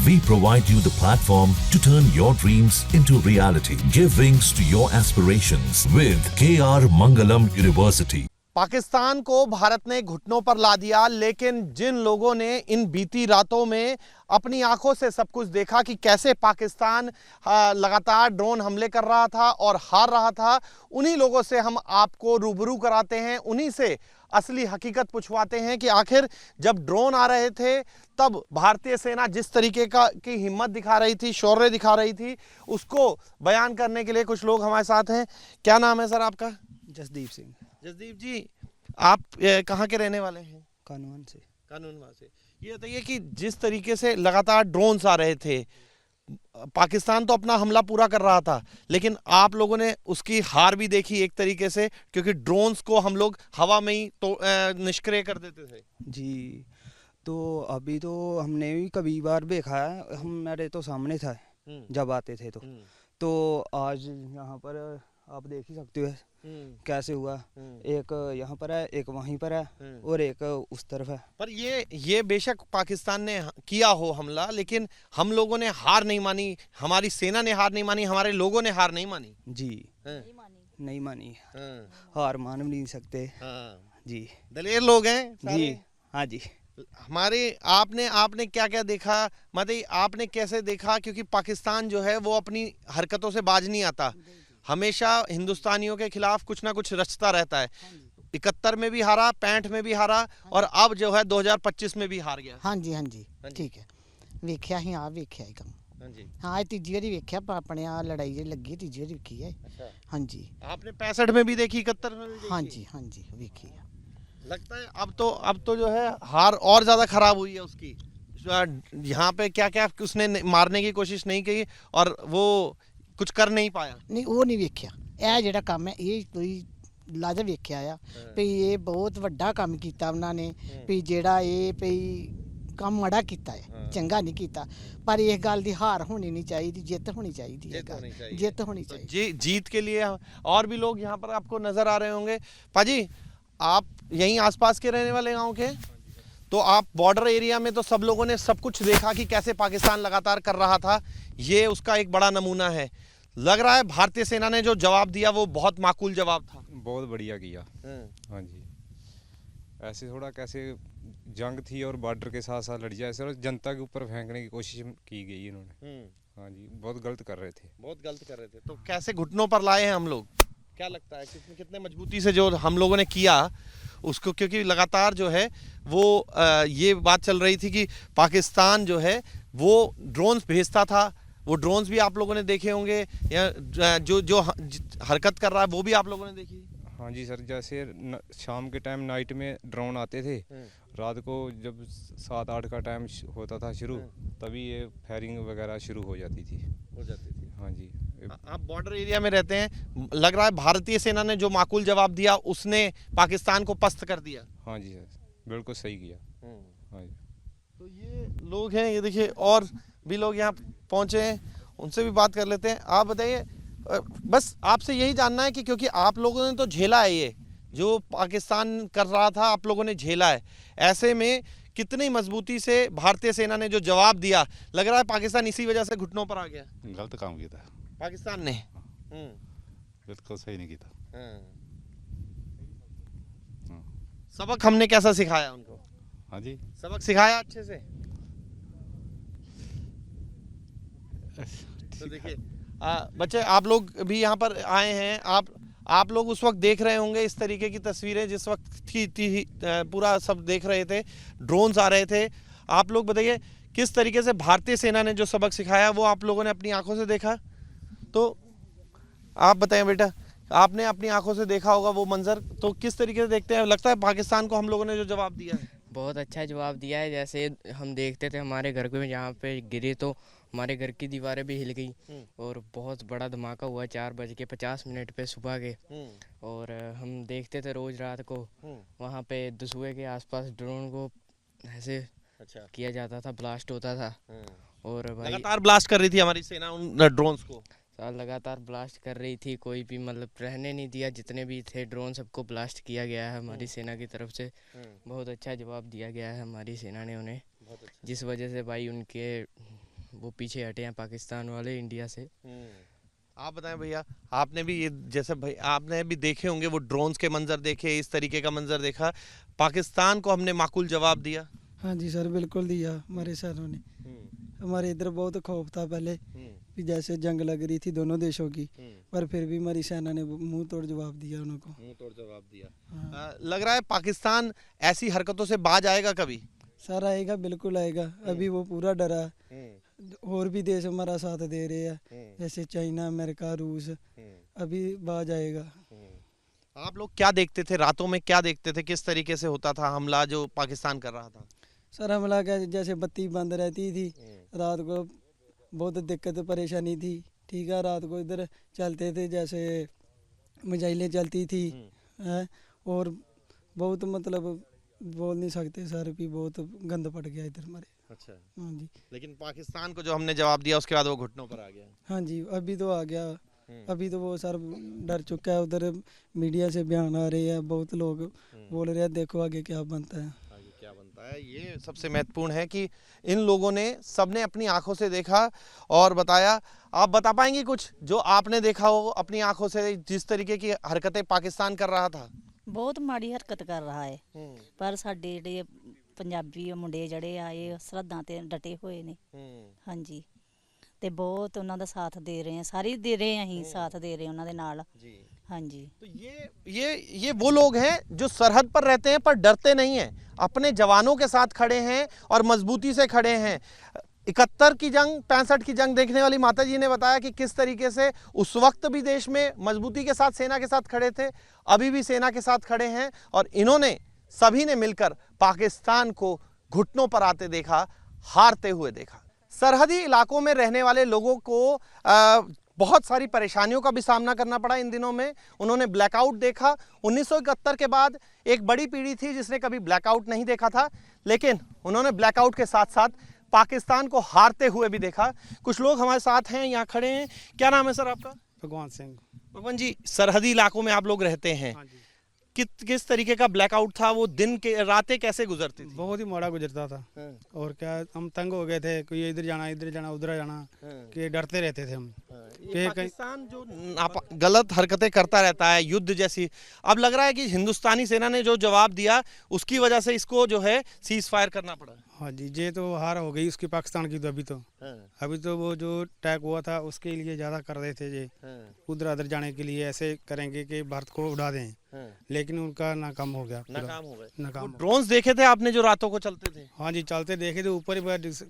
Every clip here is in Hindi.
We provide you the platform to turn your dreams into reality. Give wings to your aspirations with KR Mangalam University. Pakistan को भारत ने घुटनों पर ला दिया, लेकिन जिन लोगों ने इन बीती रातों में अपनी आंखों से सब कुछ देखा कि कैसे पाकिस्तान लगातार ड्रोन हमले कर रहा था और हार रहा था, उन्हीं लोगों से हम आपको रूबरू कराते हैं, उन्हीं से असली हकीकत पूछवाते हैं कि आखिर जब ड्रोन आ रहे थे तब भारतीय सेना जिस तरीके की हिम्मत दिखा रही थी, शौर्य दिखा रही थी, उसको बयान करने के लिए कुछ लोग हमारे साथ हैं। क्या नाम है सर आपका? जसदीप सिंह। जसदीप जी, आप कहाँ के रहने वाले हैं? कानून से। कानूनवा से। ये बताइए कि जिस तरीके से लगातार ड्रोन्स आ रहे थे, पाकिस्तान तो अपना हमला पूरा कर रहा था, लेकिन आप लोगों ने उसकी हार भी देखी एक तरीके से, क्योंकि ड्रोन्स को हम लोग हवा में ही तो निष्क्रिय कर देते थे। जी, तो अभी तो हमने भी कभी बार देखा है, हमारे तो सामने था जब आते थे तो आज यहाँ पर आप देख ही सकते हो कैसे हुआ। एक यहाँ पर है, एक वहीं पर है और एक उस तरफ है। पर ये बेशक पाकिस्तान ने किया हो हमला, लेकिन हम लोगों ने हार नहीं मानी, हमारी सेना ने हार नहीं मानी, हमारे लोगों ने हार नहीं मानी। जी नहीं मानी। हार मान भी नहीं सकते। जी दलेर लोग हैं जी। हाँ जी। हमारे आपने क्या क्या देखा, मतलब आपने कैसे देखा? क्योंकि पाकिस्तान जो है वो अपनी हरकतों से बाज नहीं आता, हमेशा हिंदुस्तानियों के खिलाफ कुछ ना कुछ रचता रहता है। 71 में भी हारा, 65 में भी हारा और अब जो है 2025 में भी हार गया। हाँ जी ठीक है। वेख्या ही आ वेख्या ही कम। हाँ जी। हाँ तीजी बारी वेख्या, अपने यहाँ लड़ाई जी लगी, तीजी बारी वेखी है। अच्छा। हाँ जी। आपने 65 में भी देखी, 71 में भी देखी? हाँ जी वेखी है। लगता है अब तो जो है हार और ज्यादा खराब हुई है उसकी। यहाँ पे क्या क्या उसने मारने की कोशिश नहीं की और वो कुछ कर नहीं पाया। नहीं वो नहीं वेख्या, यह जेड़ा काम है ये कोई लाजम वेख्या आ भी ये बहुत वड्डा काम किया उन्होंने, भी जेड़ा ये भी काम माड़ा किया है, चंगा नहीं किया, पर इस गल की हार होनी नहीं चाहिए, जित होनी चाहिए, जित होनी चाहिए। जीत के लिए और भी लोग यहाँ पर आपको नजर आ रहे होंगे। पाजी, आप यहीं आसपास के रहने वाले गांव के, तो आप बॉर्डर एरिया में तो सब लोगों ने सब कुछ देखा कि कैसे पाकिस्तान लगातार कर रहा था, ये उसका एक बड़ा नमूना है। लग रहा है भारतीय सेना ने जो जवाब दिया वो बहुत माकूल जवाब था। बहुत बढ़िया किया। हाँ जी, ऐसे थोड़ा कैसे जंग थी और बॉर्डर के साथ साथ लड़ ऐसे और जनता के ऊपर फेंकने की कोशिश की गई इन्होंने। हाँ जी, बहुत गलत कर रहे थे। तो कैसे घुटनों पर लाए हैं हम लोग? क्या लगता है कितने मजबूती से जो हम लोगों ने किया उसको, क्योंकि लगातार जो है वो ये बात चल रही थी कि पाकिस्तान जो है वो ड्रोन्स भेजता था, वो ड्रोन्स भी आप लोगों ने देखे होंगे, या जो हरकत कर रहा है वो भी आप लोगों ने देखी? हाँ जी सर, जैसे शाम के टाइम नाइट में ड्रोन आते थे, रात को जब 7-8 का टाइम होता था शुरू, तभी ये फायरिंग वगैरह शुरू हो जाती थी। हाँ जी। आप बॉर्डर एरिया में रहते हैं, लग रहा है भारतीय सेना ने जो माकूल जवाब दिया उसने पाकिस्तान को पस्त कर दिया। हाँ जी सर, बिल्कुल सही किया। हाँ जी। तो ये लोग हैं, ये देखिए और भी लोग यहाँ पहुंचे हैं, उनसे भी बात कर लेते हैं। आप बताइए, बस आपसे यही जानना है कि क्योंकि आप लोगों ने तो झेला है, ये जो पाकिस्तान कर रहा था आप लोगों ने झेला है, ऐसे में कितनी मजबूती से भारतीय सेना ने जो जवाब दिया, लग रहा है पाकिस्तान इसी वजह से घुटनों पर आ गया। गलत काम किया था पाकिस्तान ने, बिल्कुल सही नहीं किया। सबक हमने कैसा सिखाया उनको? हाँ जी, सबक सिखाया अच्छे से। तो देखिए बच्चे, आप लोग भी यहाँ पर आए हैं, आप लोग उस वक्त देख रहे होंगे इस तरीके की तस्वीरें, जिस वक्त थी पूरा सब देख रहे थे, ड्रोन्स आ रहे थे। आप लोग बताइए किस तरीके से भारतीय सेना ने जो सबक सिखाया वो आप लोगों ने अपनी आंखों से देखा, तो आप बताएं बेटा, आपने अपनी आंखों से देखा होगा वो मंजर, तो किस तरीके से देखते हैं? लगता है पाकिस्तान को हम लोगों ने जो जवाब दिया है बहुत अच्छा जवाब दिया है। जैसे हम देखते थे हमारे घर को जहाँ पे गिरे तो हमारे घर की दीवारें भी हिल गई और बहुत बड़ा धमाका हुआ 4:50 पे सुबह के। और हम देखते थे रोज रात को वहाँ पे दसूए के आसपास ड्रोन को ऐसे किया जाता था, ब्लास्ट होता था। और भाई लगातार ब्लास्ट कर रही थी हमारी सेना उन ड्रोन्स को, लगातार ब्लास्ट कर रही थी, कोई भी मतलब रहने नहीं दिया, जितने भी थे ड्रोन सबको ब्लास्ट किया गया है हमारी सेना की तरफ से। बहुत अच्छा जवाब दिया गया है हमारी सेना ने उन्हें, जिस वजह से भाई उनके वो पीछे हटे हैं पाकिस्तान वाले इंडिया से। आप बताएं भैया, आपने भी ये जैसे भाई आपने भी देखे होंगे वो ड्रोन्स के मंजर देखे, इस तरीके का मंजर देखा, पाकिस्तान को हमने माकूल जवाब दिया। हाँ जी सर, बिल्कुल दिया हमारे सरों ने। हमारे इधर बहुत खौफ था पहले कि जैसे जंग लग रही थी दोनों देशों की, पर फिर भी हमारी सेना ने मुंह तोड़ जवाब दिया उनको। मुंह तोड़ जवाब दिया। लग रहा है पाकिस्तान ऐसी हरकतों से बाज आएगा कभी? सर आएगा, बिल्कुल आएगा। अभी वो पूरा डरा है। और भी देश हमारा साथ दे रहे हैं, जैसे चाइना, अमेरिका, रूस, अभी बाज आएगा। आप लोग क्या देखते थे रातों में, क्या देखते थे, किस तरीके से होता था हमला जो पाकिस्तान कर रहा था? सर हमला क्या, जैसे बत्ती बंद रहती थी, रात को बहुत दिक्कत परेशानी थी। ठीक है, रात को इधर चलते थे, जैसे मिसाइलें चलती थी और बहुत मतलब बोल नहीं सकते सर, भी बहुत गंद पड़ गया इधर हमारे। अच्छा। हाँ जी। लेकिन पाकिस्तान को जो हमने जवाब दिया उसके बाद वो घुटनों पर आ गया। हाँ जी, अभी तो आ गया। अभी तो वो सर डर चुका है। उधर मीडिया से बयान आ रहे हैं, बहुत लोग बोल रहे हैं देखो आगे क्या बनता है। आगे क्या बनता है, ये सबसे महत्वपूर्ण है कि इन लोगों ने सबने अपनी आंखों से देखा और बताया। आप बता पाएंगे कुछ जो आपने देखा हो अपनी आंखों से, जिस तरीके की हरकतें पाकिस्तान कर रहा था? बहुत माड़ी हरकत कर रहा है, पर साडे ਜਿਹੜੇ ਪੰਜਾਬੀ ਮੁੰਡੇ ਜਿਹੜੇ ਆ ਇਹ ਸਰਹੱਦਾਂ ਤੇ ਡਟੇ ਹੋਏ ਨੇ। ਹਾਂਜੀ, ਤੇ ਬਹੁਤ ਉਹਨਾਂ ਦਾ ਸਾਥ ਦੇ ਰਹੇ ਆ, ਸਾਰੇ ਦੇ ਰਹੇ ਆ, ਅਸੀਂ ਸਾਥ ਦੇ ਰਹੇ ਉਹਨਾਂ ਦੇ ਨਾਲ ਜੀ। ਹਾਂਜੀ, तो ये वो लोग हैं जो सरहद पर रहते हैं पर डरते नहीं हैं, अपने जवानों के साथ खड़े हैं और मजबूती से खड़े हैं। 71 की जंग, 65 की जंग देखने वाली माता जी ने बताया कि किस तरीके से उस वक्त भी देश में मजबूती के साथ सेना के साथ खड़े थे, अभी भी सेना के साथ खड़े हैं और इन्होंने सभी ने मिलकर पाकिस्तान को घुटनों पर आते देखा, हारते हुए देखा। सरहदी इलाकों में रहने वाले लोगों को बहुत सारी परेशानियों का भी सामना करना पड़ा इन दिनों में। उन्होंने ब्लैकआउट देखा। 1971 के बाद एक बड़ी पीढ़ी थी जिसने कभी ब्लैकआउट नहीं देखा था, लेकिन उन्होंने ब्लैकआउट के साथ साथ पाकिस्तान को हारते हुए भी देखा। कुछ लोग हमारे साथ हैं, यहाँ खड़े हैं। क्या नाम है सर आपका? भगवान सिंह। भगवान जी, सरहदी इलाकों में आप लोग रहते हैं, किस तरीके का ब्लैकआउट था? वो दिन के रातें कैसे गुजरती थी? बहुत ही माड़ा गुजरता था। और क्या, हम तंग हो गए थे, कोई इधर जाना उधर जाना, कि डरते रहते थे हम। पाकिस्तान जो गलत हरकतें करता रहता है, युद्ध जैसी, अब लग रहा है कि हिंदुस्तानी सेना ने जो जवाब दिया उसकी वजह से इसको जो है सीज फायर करना पड़ा। हाँ जी, ये तो हार हो गई उसकी पाकिस्तान की। तो अभी तो वो जो अटैक हुआ था उसके लिए ज़्यादा कर रहे थे, ये उधर जाने के लिए ऐसे करेंगे कि भारत को उड़ा दें, लेकिन उनका नाकाम हो गया। नाकाम। ड्रोन्स देखे थे आपने जो रातों को चलते थे? हाँ जी, चलते देखे थे, ऊपर ही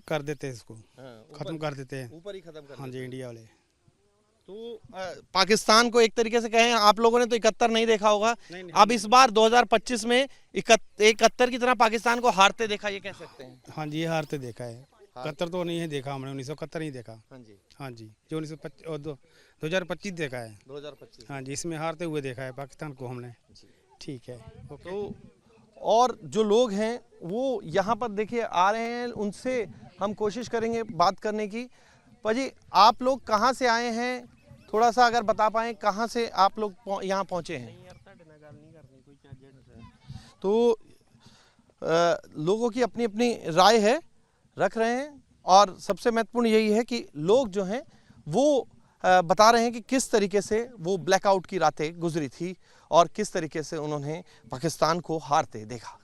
कर देते इसको, खत्म कर देते हैं, ऊपर ही खत्म कर। हाँ जी, इंडिया वाले। तो पाकिस्तान को एक तरीके से कहें, आप लोगों ने तो 71 नहीं देखा होगा, अब इस बार 2025 में 71 की तरह पाकिस्तान को हारते देखा, ये कह सकते हैं? हाँ जी, हारते देखा है। 71 तो नहीं है देखा हमने, 1971 नहीं देखा। हाँ जी, जो 2025 देखा है। 2025, हाँ जी, इसमें हारते हुए देखा है पाकिस्तान को हमने। ठीक है। तो और जो लोग हैं वो यहाँ पर देखिए आ रहे हैं, उनसे हम कोशिश करेंगे बात करने की। पाजी, आप लोग कहाँ से आए हैं, थोड़ा सा अगर बता पाएं, कहाँ से आप लोग यहाँ पहुँचे हैं? तो लोगों की अपनी अपनी राय है, रख रहे हैं, और सबसे महत्वपूर्ण यही है कि लोग जो हैं वो बता रहे हैं कि किस तरीके से वो ब्लैकआउट की रातें गुजरी थी और किस तरीके से उन्होंने पाकिस्तान को हारते देखा।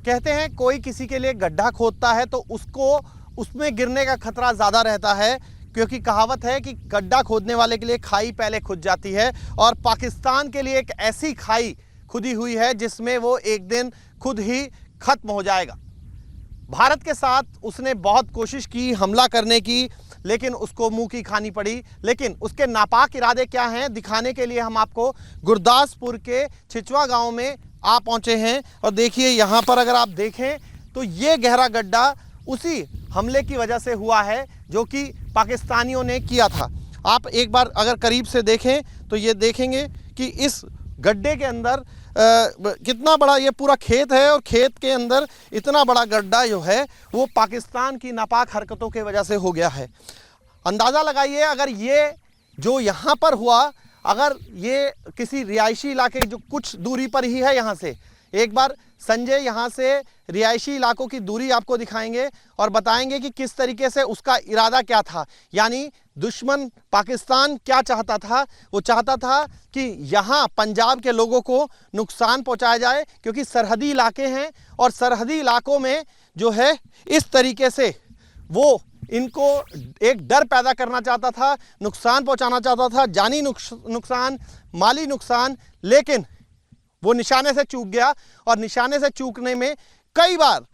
कहते हैं कोई किसी के लिए गड्ढा खोदता है तो उसको उसमें गिरने का खतरा ज़्यादा रहता है, क्योंकि कहावत है कि गड्ढा खोदने वाले के लिए खाई पहले खुद जाती है। और पाकिस्तान के लिए एक ऐसी खाई खुदी हुई है जिसमें वो एक दिन खुद ही खत्म हो जाएगा। भारत के साथ उसने बहुत कोशिश की हमला करने की, लेकिन उसको मुंह की खानी पड़ी। लेकिन उसके नापाक इरादे क्या हैं दिखाने के लिए हम आपको गुरदासपुर के छिचवा गांव में आ पहुंचे हैं। और देखिए यहाँ पर अगर आप देखें तो ये गहरा गड्ढा उसी हमले की वजह से हुआ है जो कि पाकिस्तानियों ने किया था। आप एक बार अगर करीब से देखें तो ये देखेंगे कि इस गड्ढे के अंदर कितना बड़ा ये पूरा खेत है और खेत के अंदर इतना बड़ा गड्ढा जो है वो पाकिस्तान की नापाक हरकतों के वजह से हो गया है। अंदाज़ा लगाइए अगर ये जो यहाँ पर हुआ, अगर ये किसी रिहायशी इलाके जो कुछ दूरी पर ही है यहाँ से, एक बार संजय यहाँ से रिहायशी इलाकों की दूरी आपको दिखाएंगे और बताएंगे कि किस तरीके से उसका इरादा क्या था। यानी दुश्मन पाकिस्तान क्या चाहता था, वो चाहता था कि यहाँ पंजाब के लोगों को नुकसान पहुँचाया जाए क्योंकि सरहदी इलाके हैं और सरहदी इलाकों में जो है इस तरीके से वो इनको एक डर पैदा करना चाहता था, नुकसान पहुँचाना चाहता था, जानी नुकसान, माली नुकसान। लेकिन वो निशाने से चूक गया और निशाने से चूकने में कई बार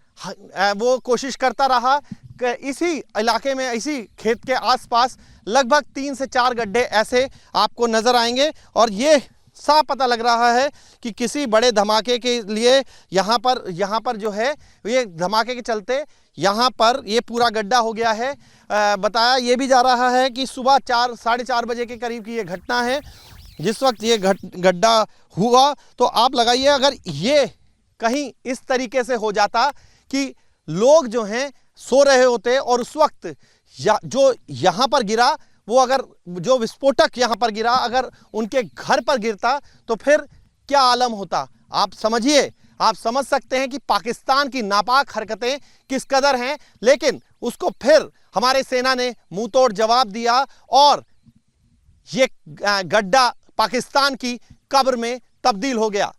वो कोशिश करता रहा कि इसी इलाके में, इसी खेत के आसपास लगभग 3 से 4 गड्ढे ऐसे आपको नज़र आएंगे और ये साफ पता लग रहा है कि किसी बड़े धमाके के लिए यहाँ पर जो है ये धमाके के चलते यहाँ पर ये पूरा गड्ढा हो गया है। बताया ये भी जा रहा है कि सुबह 4 साढ़े 4 बजे के करीब की ये घटना है जिस वक्त ये गड्ढा हुआ। तो आप लगाइए अगर ये कहीं इस तरीके से हो जाता कि लोग जो हैं सो रहे होते और उस वक्त जो यहाँ पर गिरा वो अगर जो विस्फोटक यहाँ पर गिरा अगर उनके घर पर गिरता तो फिर क्या आलम होता। आप समझिए, आप समझ सकते हैं कि पाकिस्तान की नापाक हरकतें किस कदर हैं। लेकिन उसको फिर हमारे सेना ने मुंह तोड़ जवाब दिया और ये गड्ढा पाकिस्तान की कब्र में तब्दील हो गया।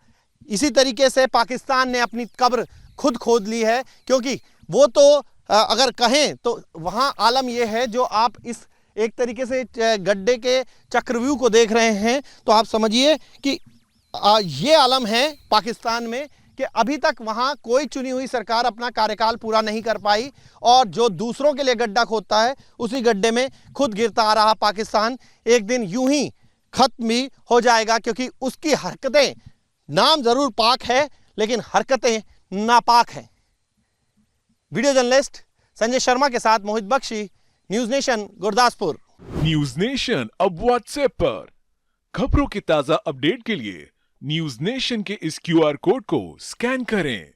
इसी तरीके से पाकिस्तान ने अपनी कब्र खुद खोद ली है क्योंकि वो तो अगर कहें तो वहाँ आलम ये है जो आप इस एक तरीके से गड्ढे के चक्रव्यूह को देख रहे हैं तो आप समझिए कि ये आलम है पाकिस्तान में कि अभी तक वहाँ कोई चुनी हुई सरकार अपना कार्यकाल पूरा नहीं कर पाई और जो दूसरों के लिए गड्ढा खोदता है उसी गड्ढे में खुद गिरता आ रहा पाकिस्तान एक दिन यूं ही खत्म भी हो जाएगा क्योंकि उसकी हरकतें, नाम जरूर पाक है लेकिन हरकतें नापाक हैं। वीडियो जर्नलिस्ट संजय शर्मा के साथ Mohit Bakshi, News Nation Gurdaspur. News Nation अब व्हाट्सएप पर खबरों के ताजा अपडेट के लिए न्यूज नेशन के इस QR कोड को स्कैन करें।